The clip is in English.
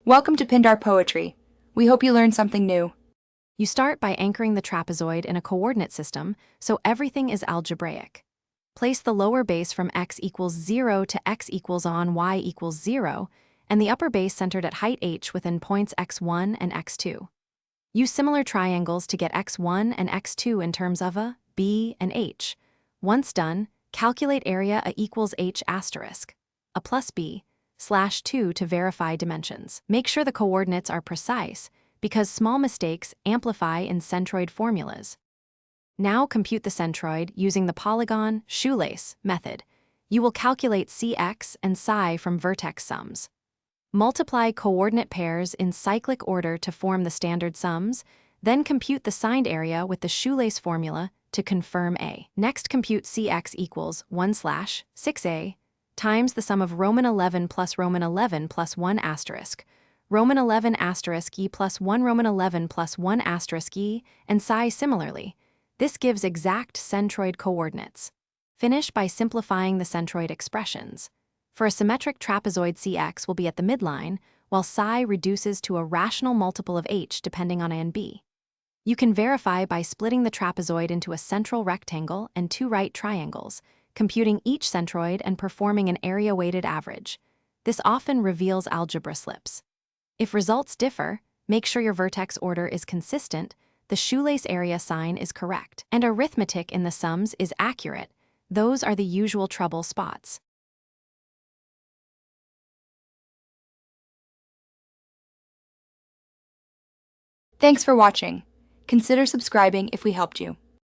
Welcome to Pindar Poetry. We hope you learned something new. You start by anchoring the trapezoid in a coordinate system, so everything is algebraic. Place the lower base from x equals 0 to x equals on y equals 0, and the upper base centered at height h within points x1 and x2. Use similar triangles to get x1 and x2 in terms of a, b, and h. Once done, calculate area a equals h asterisk, a plus b, /2 to verify dimensions. Make sure the coordinates are precise, because small mistakes amplify in centroid formulas. Now compute the centroid using the polygon shoelace method. You will calculate cx and psi from vertex sums. Multiply coordinate pairs in cyclic order to form the standard sums, then compute the signed area with the shoelace formula to confirm A. Next, compute cx equals 1/6a times the sum of Roman 11 plus Roman 11 plus 1 asterisk, Roman 11 asterisk e plus 1 Roman 11 plus 1 asterisk e, and psi similarly. This gives exact centroid coordinates. Finish by simplifying the centroid expressions. For a symmetric trapezoid, cx will be at the midline, while psi reduces to a rational multiple of h depending on a and b. You can verify by splitting the trapezoid into a central rectangle and two right triangles, computing each centroid and performing an area-weighted average. This often reveals algebra slips. If results differ, make sure your vertex order is consistent, the shoelace area sign is correct, and arithmetic in the sums is accurate. Those are the usual trouble spots. Thanks for watching. Consider subscribing if we helped you.